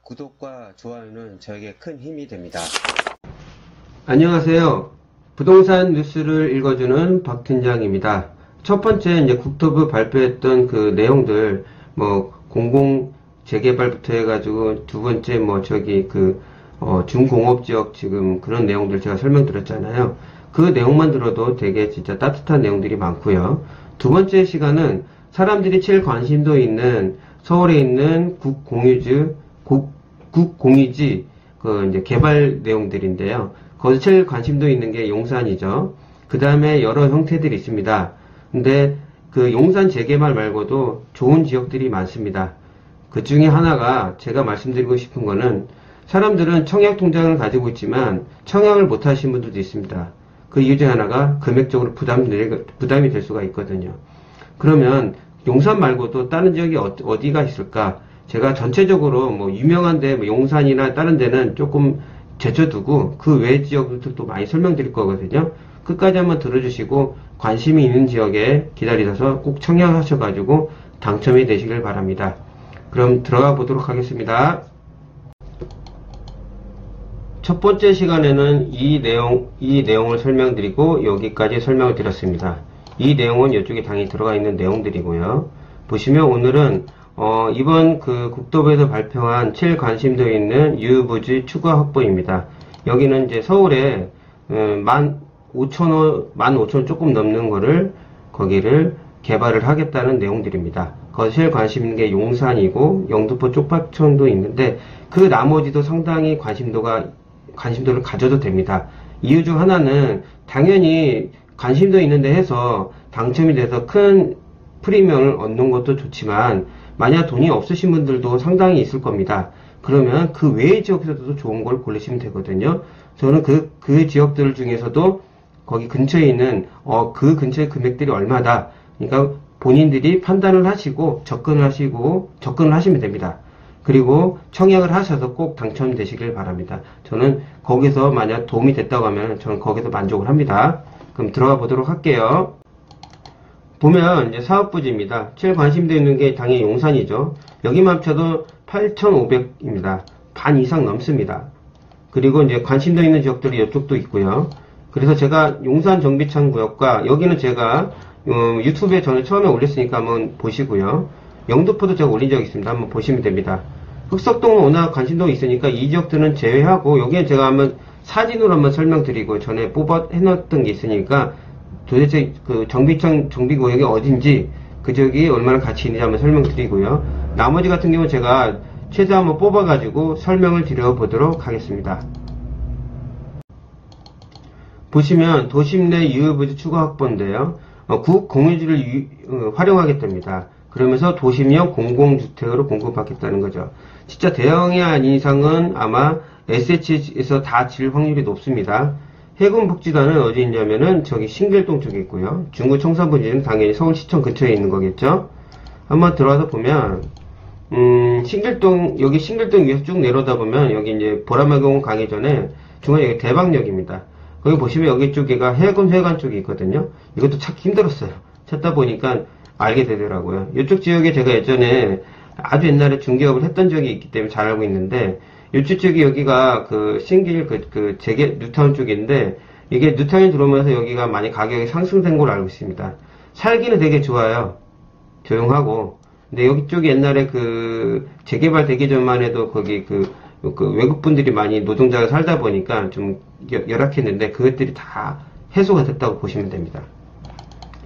구독과 좋아요는 저에게 큰 힘이 됩니다. 안녕하세요. 부동산 뉴스를 읽어주는 박 팀장입니다. 첫 번째 이제 국토부 발표했던 그 내용들 공공 재개발부터 해가지고 두 번째 중공업지역 지금 그런 내용들 제가 설명드렸잖아요. 그 내용만 들어도 되게 진짜 따뜻한 내용들이 많고요. 두 번째 시간은 사람들이 제일 관심도 있는 서울에 있는 국공유지 이제 개발 내용들인데요. 거기서 제일 관심도 있는 게 용산이죠. 그 다음에 여러 형태들이 있습니다. 근데 그 용산 재개발 말고도 좋은 지역들이 많습니다. 그 중에 하나가 제가 말씀드리고 싶은 거는 사람들은 청약 통장을 가지고 있지만 청약을 못 하신 분들도 있습니다. 그 이유 중에 하나가 금액적으로 부담이 될 수가 있거든요. 그러면 용산 말고도 다른 지역이 어디가 있을까? 제가 전체적으로 유명한데 용산이나 다른 데는 조금 제쳐두고 그 외 지역들도 많이 설명드릴 거거든요. 끝까지 한번 들어주시고 관심이 있는 지역에 기다리셔서 꼭 청약하셔가지고 당첨이 되시길 바랍니다. 그럼 들어가 보도록 하겠습니다. 첫 번째 시간에는 이 내용을 설명드리고 여기까지 설명을 드렸습니다. 이 내용은 이쪽에 당연히 들어가 있는 내용들이고요. 보시면 오늘은 이번 그 국토부에서 발표한 제일 관심도 있는 유부지 추가 확보입니다. 여기는 이제 서울에 15,000원 조금 넘는 거기를 개발을 하겠다는 내용들입니다. 거기서 제일 관심 있는 게 용산이고 영등포 쪽파촌도 있는데 그 나머지도 상당히 관심도를 가져도 됩니다. 이유 중 하나는 당연히 관심도 있는데 해서 당첨이 돼서 큰 프리미엄을 얻는 것도 좋지만 만약 돈이 없으신 분들도 상당히 있을 겁니다. 그러면 그 외의 지역에서도 좋은 걸 고르시면 되거든요. 저는 그 지역들 중에서도 거기 근처에 있는 그 근처의 금액들이 얼마다, 그러니까 본인들이 판단을 하시고 접근을 하시면 됩니다. 그리고 청약을 하셔서 꼭 당첨되시길 바랍니다. 저는 거기서 만약 도움이 됐다고 하면 저는 거기서 만족을 합니다. 그럼 들어가 보도록 할게요. 보면 이제 사업부지입니다. 제일 관심도 있는 게 당연히 용산이죠. 여기만 합쳐도 8,500입니다. 반 이상 넘습니다. 그리고 이제 관심도 있는 지역들이 이쪽도 있고요. 그래서 제가 용산 정비창 구역과 여기는 제가 유튜브에 저는 처음에 올렸으니까 한번 보시고요. 영등포도 제가 올린 적이 있습니다. 한번 보시면 됩니다. 흑석동은 워낙 관심도가 있으니까 이 지역들은 제외하고 여기는 제가 한번 사진으로 한번 설명드리고 전에 해놨던 게 있으니까 도대체 그 정비구역이 어딘지 그 지역이 얼마나 가치 있는지 한번 설명드리고요. 나머지 같은 경우는 제가 최대한 한번 뽑아가지고 설명을 드려보도록 하겠습니다. 보시면 도심 내 유휴부지 추가 확보인데요. 국공유지를 활용하겠답니다. 그러면서 도심형 공공주택으로 공급받겠다는 거죠. 진짜 대형이 아닌 이상은 아마 SH에서 다 질 확률이 높습니다. 해군복지단은 어디 있냐면은 저기 신길동 쪽에 있고요. 중구 청사부지는 당연히 서울시청 근처에 있는 거겠죠. 한번 들어와서 보면 여기 신길동 위에서 쭉 내려오다 보면 여기 이제 보라매공 가기 전에 중간에 여기 대방역입니다. 거기 보시면 여기 쪽에가 해군회관 쪽이 있거든요. 이것도 찾기 힘들었어요. 찾다 보니까 알게 되더라고요. 이쪽 지역에 제가 예전에 아주 옛날에 중개업을 했던 적이 있기 때문에 잘 알고 있는데 이쪽 쪽이 여기가 그 신길 뉴타운 쪽인데 이게 뉴타운에 들어오면서 여기가 많이 가격이 상승된 걸로 알고 있습니다. 살기는 되게 좋아요. 조용하고. 근데 여기 쪽이 옛날에 그 재개발 되기 전만 해도 거기 그 외국분들이 많이 노동자가 살다 보니까 좀 열악했는데 그것들이 다 해소가 됐다고 보시면 됩니다.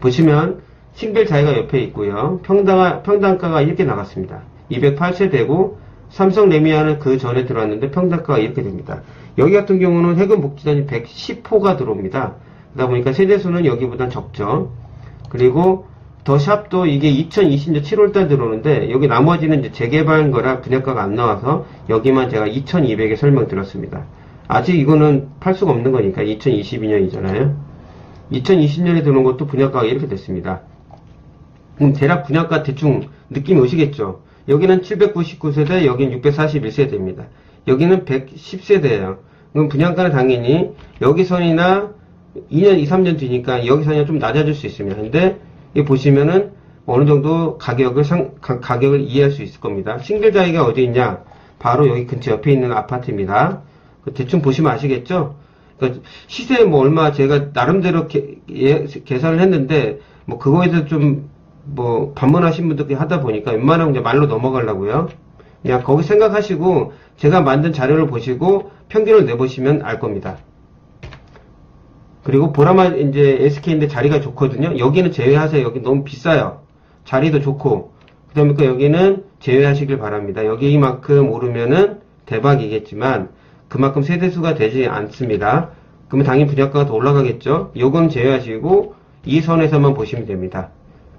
보시면 신길 자이가 옆에 있고요. 평당가가 이렇게 나갔습니다. 208세대고 삼성 레미안은 그 전에 들어왔는데 평당가가 이렇게 됩니다. 여기 같은 경우는 해군복지단이 110호가 들어옵니다. 그러다 보니까 세대수는 여기보단 적죠. 그리고 더 샵도 이게 2020년 7월달 들어오는데 여기 나머지는 이제 재개발인 거라 분양가가 안 나와서 여기만 제가 2200에 설명드렸습니다. 아직 이거는 팔 수가 없는 거니까 2022년이잖아요. 2020년에 들어온 것도 분양가가 이렇게 됐습니다. 그럼 대략 분양가 대충 느낌이 오시겠죠? 여기는 799세대, 여기는 641세대입니다. 여기는 110세대예요. 그럼 분양가는 당연히 여기선이나 2년, 2, 3년 뒤니까 여기선이나 좀 낮아질 수 있습니다. 근데 이 보시면은 어느 정도 가격을 이해할 수 있을 겁니다. 싱글자이가 어디 있냐? 바로 여기 근처 옆에 있는 아파트입니다. 대충 보시면 아시겠죠? 그러니까 시세 뭐 얼마 제가 나름대로 계산을 했는데 뭐 그거에 대해서 좀 뭐 반문하신 분들 하다 보니까 웬만하면 이제 말로 넘어가려고요. 그냥 거기 생각하시고 제가 만든 자료를 보시고 평균을 내보시면 알 겁니다. 그리고 보라마 이제 SK인데 자리가 좋거든요. 여기는 제외하세요. 여기 너무 비싸요. 자리도 좋고. 그 다음에 여기는 제외하시길 바랍니다. 여기만큼 오르면은 대박이겠지만 그만큼 세대수가 되지 않습니다. 그러면 당연히 분양가가 더 올라가겠죠. 요건 제외하시고 이 선에서만 보시면 됩니다.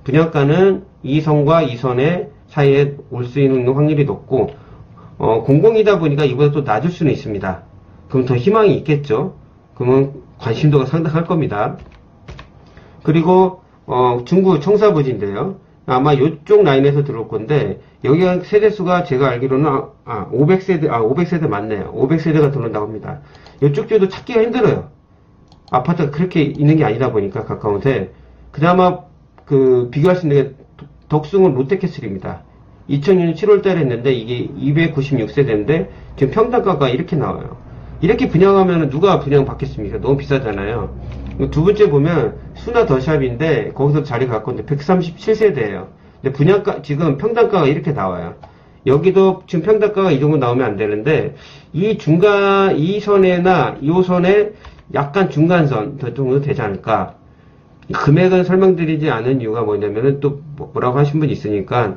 분양가는 이 선과 이 선의 사이에 올 수 있는 확률이 높고 공공이다 보니까 이보다 또 낮을 수는 있습니다. 그럼 더 희망이 있겠죠. 그러면 관심도가 상당할 겁니다. 그리고 중구 청사부지인데요. 아마 이쪽 라인에서 들어올 건데 여기가 세대수가 제가 알기로는 500세대 맞네요. 500세대가 들어온다고 합니다. 이쪽 쪽도 찾기가 힘들어요. 아파트가 그렇게 있는 게 아니다 보니까 가까운데 그나마 비교할 수 있는 게 덕숭은 롯데캐슬입니다. 2006년 7월달에 했는데 이게 296세대인데 지금 평당가가 이렇게 나와요. 이렇게 분양하면 누가 분양 받겠습니까? 너무 비싸잖아요. 두 번째 보면 수나 더샵인데 거기서 자리 갖고 있는데 137세대예요. 근데 분양가 지금 평당가가 이렇게 나와요. 여기도 지금 평당가가 이 정도 나오면 안 되는데 이 중간 이 선에나 이 선에 약간 중간선 더 정도 되지 않을까. 금액은 설명드리지 않은 이유가 뭐냐면은 또 뭐라고 하신 분이 있으니까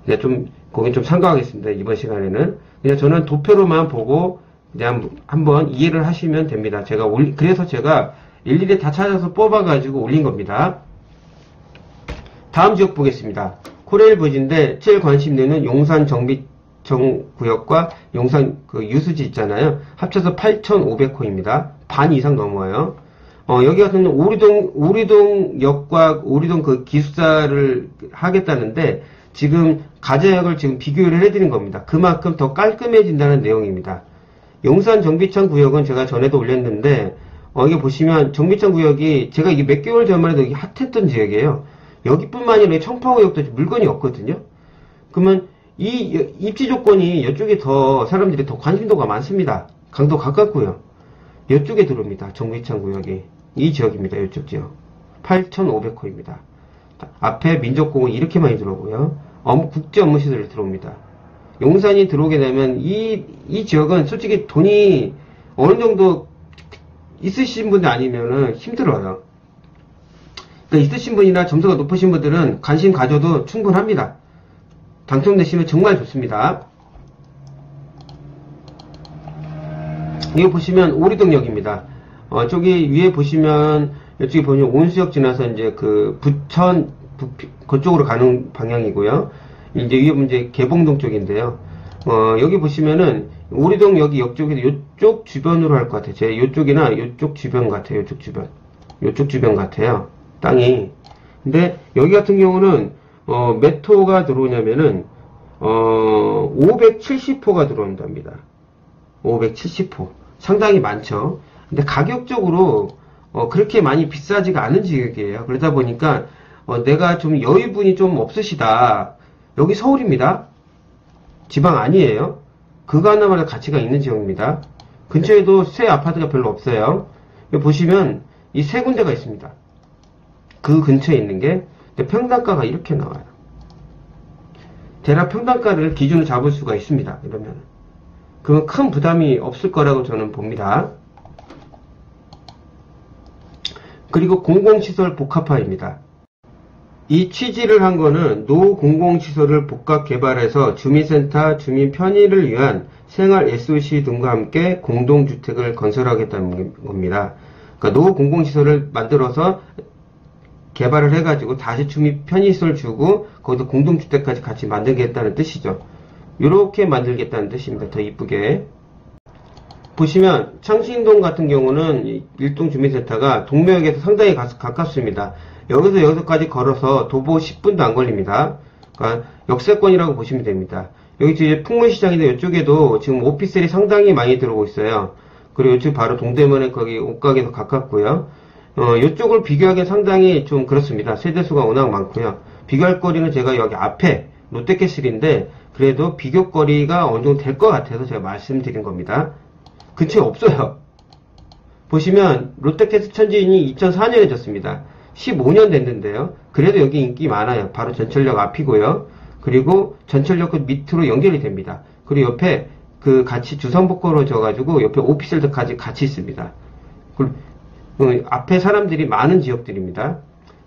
그냥 좀 거긴 좀 참고하겠습니다. 이번 시간에는 그냥 저는 도표로만 보고 그냥 한번 이해를 하시면 됩니다. 그래서 제가 일일이 다 찾아서 뽑아가지고 올린 겁니다. 다음 지역 보겠습니다. 코레일 부지인데 제일 관심 있는 용산 정비청구역과 용산 유수지 있잖아요. 합쳐서 8,500호입니다. 반 이상 넘어요. 여기 같은 오리동역과 오리동 기숙사를 하겠다는데 지금 가정역을 지금 비교를 해드린 겁니다. 그만큼 더 깔끔해진다는 내용입니다. 용산 정비청 구역은 제가 전에도 올렸는데 여기 보시면 정비청 구역이 제가 이게 몇 개월 전만 해도 여기 핫했던 지역이에요. 여기뿐만 아니라 청파구역도 물건이 없거든요. 그러면 이 입지 조건이 이쪽에 더 사람들이 더 관심도가 많습니다. 강도 가깝고요. 이쪽에 들어옵니다. 정비청 구역이 이 지역입니다. 이쪽 지역 8,500호입니다. 앞에 민족공원 이렇게 많이 들어오고요. 국제 업무시설이 들어옵니다. 용산이 들어오게 되면 이 지역은 솔직히 돈이 어느 정도 있으신 분들 아니면은 힘들어요. 그러니까 있으신 분이나 점수가 높으신 분들은 관심 가져도 충분합니다. 당첨되시면 정말 좋습니다. 여기 보시면 오리동역입니다. 저기 위에 보시면 이쪽에 보면 온수역 지나서 이제 부천 그쪽으로 가는 방향이고요. 이제 위에 이제 개봉동 쪽인데요. 여기 보시면은 오리동 여기 역 쪽에서 이쪽 주변으로 할 것 같아요. 제 이쪽이나 이쪽 주변 같아요. 이쪽 주변 같아요. 땅이. 근데 여기 같은 경우는 몇 호가 들어오냐면은 570호가 들어온답니다. 570호. 상당히 많죠. 근데 가격적으로 그렇게 많이 비싸지가 않은 지역이에요. 그러다 보니까 내가 좀 여유분이 좀 없으시다. 여기 서울입니다. 지방 아니에요. 그거 하나마다 가치가 있는 지역입니다. 근처에도 새 아파트가 별로 없어요. 여기 보시면 이 세 군데가 있습니다. 그 근처에 있는 게 평당가가 이렇게 나와요. 대략 평당가를 기준으로 잡을 수가 있습니다. 이러면 그건 큰 부담이 없을 거라고 저는 봅니다. 그리고 공공시설 복합화입니다. 이 취지를 한 거는 노 공공시설을 복합 개발해서 주민센터, 주민 편의를 위한 생활 SOC 등과 함께 공동주택을 건설하겠다는 겁니다. 그러니까 노 공공시설을 만들어서 개발을 해가지고 다시 주민 편의시설 주고 거기서 공동주택까지 같이 만들겠다는 뜻이죠. 이렇게 만들겠다는 뜻입니다. 더 이쁘게. 보시면 창신동 같은 경우는 일동 주민센터가 동묘역에서 상당히 가깝습니다. 여기서까지 걸어서 도보 10분도 안 걸립니다. 그러니까 역세권이라고 보시면 됩니다. 여기 지금 풍물시장인데 이쪽에도 지금 오피스텔이 상당히 많이 들어오고 있어요. 그리고 이쪽 바로 동대문에 거기 옷가게도 가깝고요. 이쪽을 비교하기엔 상당히 좀 그렇습니다. 세대수가 워낙 많고요. 비교할 거리는 제가 여기 앞에 롯데캐슬인데 그래도 비교거리가 어느 정도 될 것 같아서 제가 말씀드린 겁니다. 근처에 없어요. 보시면 롯데캐슬 천지인이 2004년에 졌습니다. 15년 됐는데요. 그래도 여기 인기 많아요. 바로 전철역 앞이고요. 그리고 전철역 그 밑으로 연결이 됩니다. 그리고 옆에 그 같이 주상복구로 져가지고 옆에 오피스텔까지 같이 있습니다. 앞에 사람들이 많은 지역들입니다.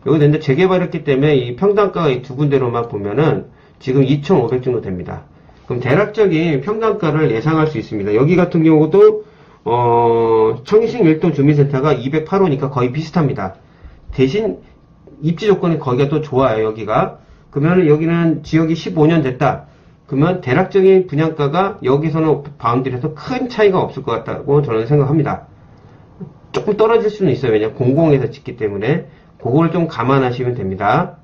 여기 근데 재개발했기 때문에 이 평당가가 이 두 군데로만 보면은 지금 2,500 정도 됩니다. 그럼 대략적인 평당가를 예상할 수 있습니다. 여기 같은 경우도 청신 1동 주민센터가 208호니까 거의 비슷합니다. 대신 입지 조건이 거기가 또 좋아요. 여기가. 그러면 여기는 지역이 15년 됐다. 그러면 대략적인 분양가가 여기서는 바운드리에서 큰 차이가 없을 것 같다고 저는 생각합니다. 조금 떨어질 수는 있어요. 왜냐면 공공에서 짓기 때문에 그걸 좀 감안하시면 됩니다.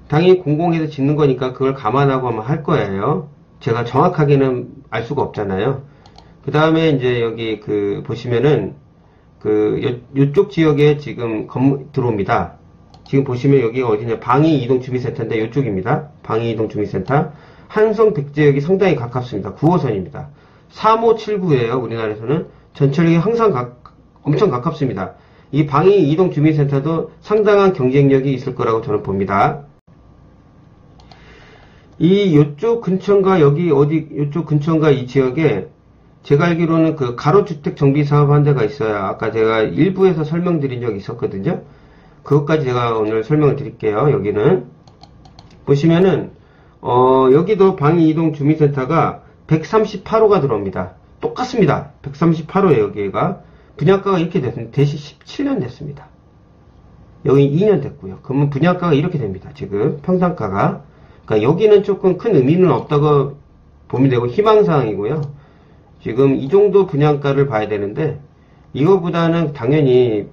당연히 공공에서 짓는 거니까 그걸 감안하고 아마 할 거예요. 제가 정확하게는 알 수가 없잖아요. 그 다음에 이제 여기 보시면은 요쪽 지역에 지금 들어옵니다. 지금 보시면 여기가 어디냐, 방이 이동 주민센터인데 요쪽입니다. 방이 이동 주민센터. 한성 백제역이 상당히 가깝습니다. 9호선입니다. 3579예요. 우리나라에서는 전철역이 항상 엄청 가깝습니다. 이 방이 이동 주민센터도 상당한 경쟁력이 있을 거라고 저는 봅니다. 요쪽 근처인가 요쪽 근처인가 이 지역에 제가 알기로는 그 가로주택 정비 사업 한 데가 있어요. 아까 제가 일부에서 설명드린 적이 있었거든요. 그것까지 제가 오늘 설명을 드릴게요. 여기는 보시면은 여기도 방이 이동 주민센터가 138호가 들어옵니다. 똑같습니다. 138호예요. 여기가 분양가가 이렇게 됐습니다. 대시 17년 됐습니다. 여기 2년 됐고요. 그러면 분양가가 이렇게 됩니다. 지금 평당가가. 그러니까 여기는 조금 큰 의미는 없다고 보면 되고 희망사항이고요. 지금 이 정도 분양가를 봐야 되는데 이거보다는 당연히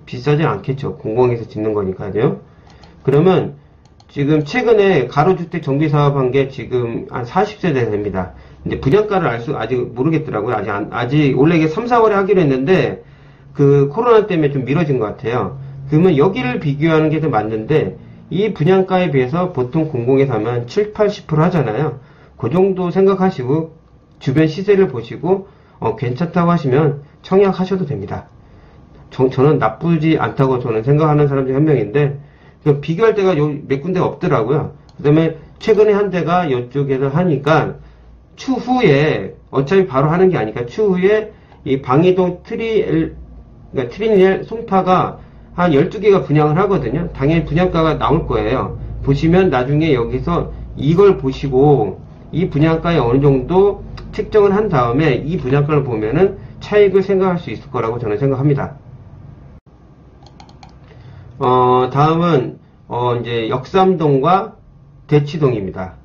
비싸지 않겠죠. 공공에서 짓는 거니까요. 그러면 지금 최근에 가로주택 정비사업 한 게 지금 한 40세대 됩니다. 근데 분양가를 아직 모르겠더라고요. 아직 원래 이게 3, 4월에 하기로 했는데 그 코로나 때문에 좀 미뤄진 것 같아요. 그러면 여기를 비교하는 게 더 맞는데 이 분양가에 비해서 보통 공공에서 하면 7, 80% 하잖아요. 그 정도 생각하시고 주변 시세를 보시고 괜찮다고 하시면 청약하셔도 됩니다. 저는 나쁘지 않다고 저는 생각하는 사람 중 한 명인데 비교할 때가 몇 군데 없더라고요. 그 다음에 최근에 한 데가 이쪽에서 하니까 추후에 어차피 바로 하는 게 아니니까 추후에 이 방이동 트리니엘 송파가 한 12개가 분양을 하거든요. 당연히 분양가가 나올 거예요. 보시면 나중에 여기서 이걸 보시고 이 분양가에 어느 정도 책정을 한 다음에 이 분양가를 보면은 차익을 생각할 수 있을 거라고 저는 생각합니다. 다음은 이제 역삼동과 대치동입니다.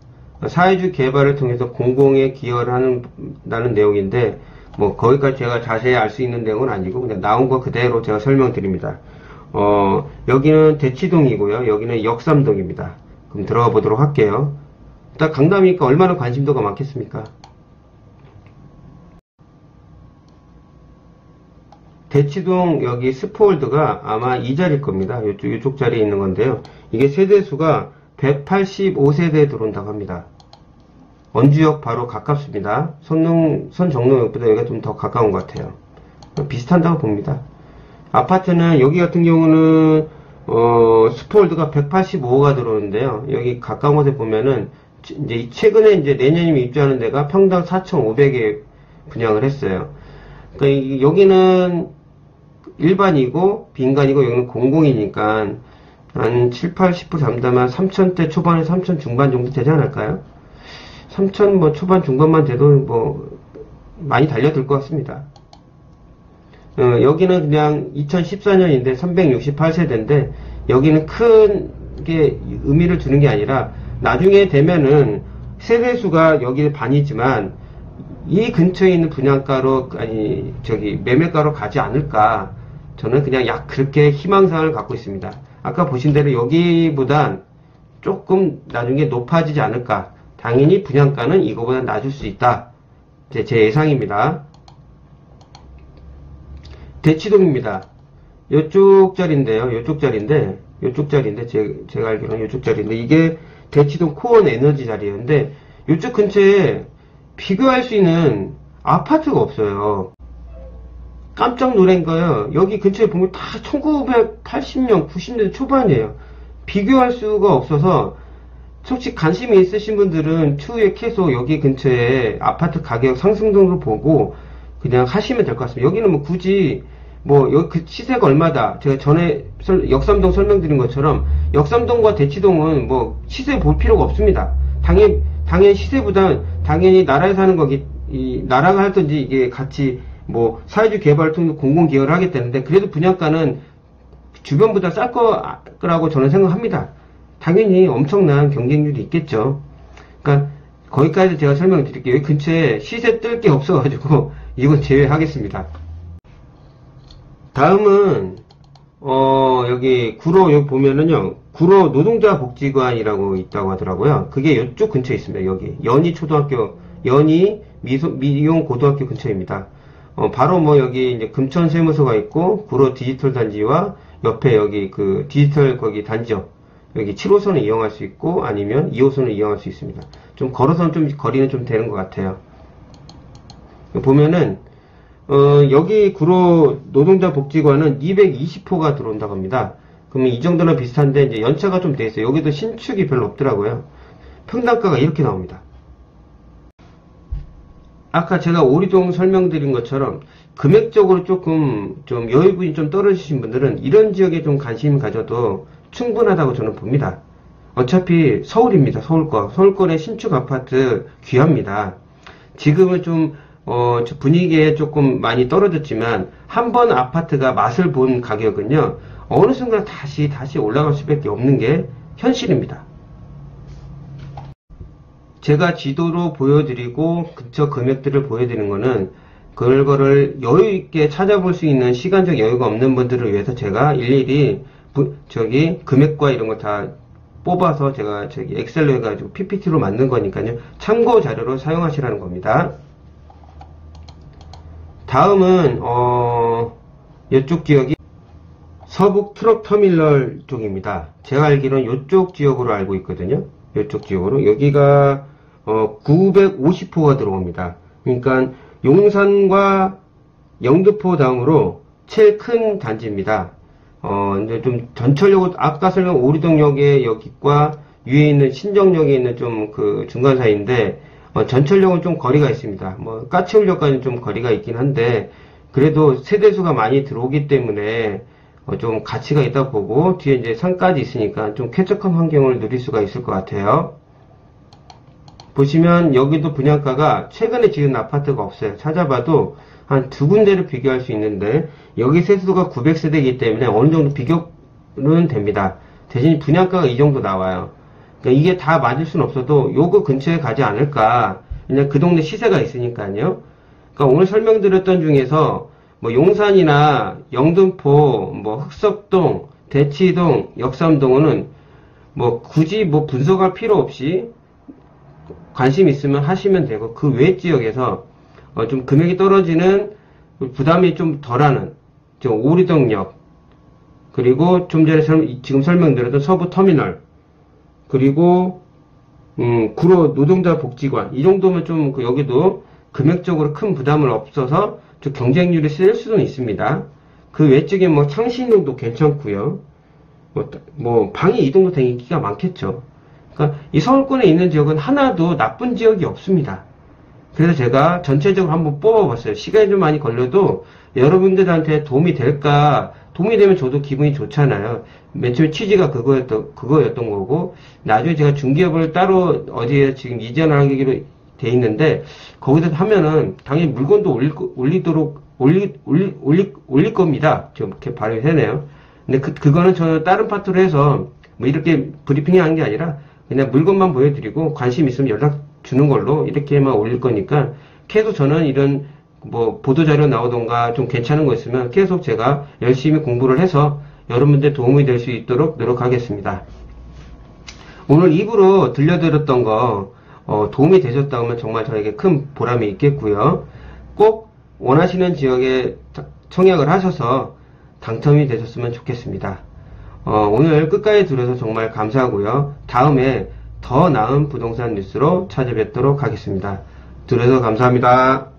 사회주 개발을 통해서 공공에 기여를 한다는 내용인데 뭐 거기까지 제가 자세히 알 수 있는 내용은 아니고 그냥 나온 거 그대로 제가 설명드립니다. 여기는 대치동이고요. 여기는 역삼동입니다. 그럼 들어가 보도록 할게요. 일단 강남이니까 얼마나 관심도가 많겠습니까? 대치동 여기 스포홀드가 아마 이 자리일 겁니다. 이쪽 자리에 있는 건데요. 이게 세대수가 185세대에 들어온다고 합니다. 원주역 바로 가깝습니다. 선정로역보다 여기가 좀 더 가까운 것 같아요. 비슷한다고 봅니다. 아파트는 여기 같은 경우는 스포홀드가 185호가 들어오는데요. 여기 가까운 곳에 보면은 이제 최근에 이제 내년이면 입주하는 데가 평당 4,500에 분양을 했어요. 그러니까 여기는 일반이고 빈간이고 여기는 공공이니까 한 7, 80% 잡다면 3,000대 초반에 3,000 중반 정도 되지 않을까요? 3,000 뭐 초반 중반만 돼도 뭐 많이 달려들 것 같습니다. 여기는 그냥 2014년인데 368세대인데 여기는 큰 게 의미를 두는 게 아니라 나중에 되면은 세대수가 여기 반이지만 이 근처에 있는 분양가로 매매가로 가지 않을까. 저는 그냥 약 그렇게 희망사항을 갖고 있습니다. 아까 보신 대로 여기보단 조금 나중에 높아지지 않을까. 당연히 분양가는 이거보다 낮을 수 있다. 제 예상입니다. 대치동입니다. 요쪽 자리인데 제가 알기로는 요쪽 자리인데 이게 대치동 코원 에너지 자리였는데 이쪽 근처에 비교할 수 있는 아파트가 없어요. 깜짝 놀란 거예요. 여기 근처에 보면 다 1980년, 90년대 초반이에요. 비교할 수가 없어서 솔직히 관심이 있으신 분들은 추후에 계속 여기 근처에 아파트 가격 상승 등을 보고 그냥 하시면 될 것 같습니다. 여기는 뭐 굳이 뭐 여기 그 시세가 얼마다 제가 전에 역삼동 설명드린 것처럼 역삼동과 대치동은 뭐 시세 볼 필요가 없습니다. 당연히 시세보다 당연히 나라에서 하는 거기 나라가 하든지 이게 같이 뭐 사회주 개발을 통해서 공공 기여를 하겠다는데 그래도 분양가는 주변보다 쌀 거라고 저는 생각합니다. 당연히 엄청난 경쟁률이 있겠죠. 그러니까 거기까지 제가 설명을 드릴게요. 여기 근처에 시세 뜰 게 없어가지고 이건 제외하겠습니다. 다음은 여기 구로 여기 보면은요 구로 노동자 복지관이라고 있다고 하더라고요. 그게 이쪽 근처에 있습니다. 여기 연희 초등학교 연희 미용 고등학교 근처입니다. 바로 뭐 여기 이제 금천 세무서가 있고 구로 디지털 단지와 옆에 여기 그 디지털 거기 단지역 여기 7호선을 이용할 수 있고 아니면 2호선을 이용할 수 있습니다. 좀 걸어서는 좀 거리는 좀 되는 것 같아요. 보면은 여기 구로 노동자 복지관은 220호가 들어온다고 합니다. 그러면 이 정도나 비슷한데 이제 연차가 좀 돼 있어요. 여기도 신축이 별로 없더라고요. 평당가가 이렇게 나옵니다. 아까 제가 오리동 설명드린 것처럼 금액적으로 조금 좀 여유분이 좀 떨어지신 분들은 이런 지역에 좀 관심 가져도 충분하다고 저는 봅니다. 어차피 서울입니다. 서울권의 신축 아파트 귀합니다. 지금은 좀 분위기에 조금 많이 떨어졌지만 한 번 아파트가 맛을 본 가격은요 어느 순간 다시 올라갈 수밖에 없는 게 현실입니다. 제가 지도로 보여드리고 근처 금액들을 보여드리는 거는 그거를 여유있게 찾아볼 수 있는 시간적 여유가 없는 분들을 위해서 제가 일일이 금액과 이런 거 다 뽑아서 제가 엑셀로 해가지고 PPT로 만든 거니까요. 참고 자료로 사용하시라는 겁니다. 다음은 이쪽 지역이 서북 트럭 터미널 쪽입니다. 제가 알기로는 이쪽 지역으로 알고 있거든요. 이쪽 지역으로 여기가 950호가 들어옵니다. 그러니까 용산과 영등포 다음으로 제일 큰 단지입니다. 이제 좀 전철역은 아까 설명 오리동역의 여기과 위에 있는 신정역에 있는 좀 그 중간 사이인데 전철역은 좀 거리가 있습니다. 뭐 까치울역까지는 좀 거리가 있긴 한데 그래도 세대수가 많이 들어오기 때문에 좀 가치가 있다 보고 뒤에 이제 산까지 있으니까 좀 쾌적한 환경을 누릴 수가 있을 것 같아요. 보시면 여기도 분양가가 최근에 지은 아파트가 없어요. 찾아봐도 한 두 군데를 비교할 수 있는데 여기 세수가 900세대이기 때문에 어느 정도 비교는 됩니다. 대신 분양가가 이 정도 나와요. 그러니까 이게 다 맞을 수는 없어도 요거 근처에 가지 않을까. 그냥 그 동네 시세가 있으니까요. 그러니까 오늘 설명드렸던 중에서 뭐 용산이나 영등포, 뭐 흑석동, 대치동, 역삼동은 뭐 굳이 뭐 분석할 필요 없이 관심 있으면 하시면 되고 그 외 지역에서 좀 금액이 떨어지는 부담이 좀 덜하는 오리동역 그리고 좀 전에 지금 설명드렸던 서부 터미널 그리고 구로 노동자 복지관 이 정도면 좀 여기도 금액적으로 큰 부담은 없어서 좀 경쟁률이 셀 수는 있습니다. 그 외쪽에 뭐 창신동도 괜찮고요. 뭐 방이 이 정도 되는 인기가 많겠죠. 그러니까 이 서울권에 있는 지역은 하나도 나쁜 지역이 없습니다. 그래서 제가 전체적으로 한번 뽑아봤어요. 시간이 좀 많이 걸려도 여러분들한테 도움이 될까? 도움이 되면 저도 기분이 좋잖아요. 맨 처음에 취지가 그거였던 거고, 나중에 제가 중개업을 따로 어디에 지금 이전을 하기로 돼 있는데, 거기서 하면은 당연히 물건도 올릴 겁니다. 좀 이렇게 발음이 되네요. 근데 그거는 저는 다른 파트로 해서 뭐 이렇게 브리핑이 한 게 아니라 그냥 물건만 보여드리고 관심 있으면 연락 주는 걸로 이렇게만 올릴 거니까 계속 저는 이런 뭐 보도자료 나오던가 좀 괜찮은 거 있으면 계속 제가 열심히 공부를 해서 여러분들 도움이 될 수 있도록 노력하겠습니다. 오늘 입으로 들려드렸던 거 도움이 되셨다면 정말 저에게 큰 보람이 있겠고요. 꼭 원하시는 지역에 청약을 하셔서 당첨이 되셨으면 좋겠습니다. 오늘 끝까지 들어서 정말 감사하고요. 다음에 더 나은 부동산 뉴스로 찾아뵙도록 하겠습니다. 들어서 감사합니다.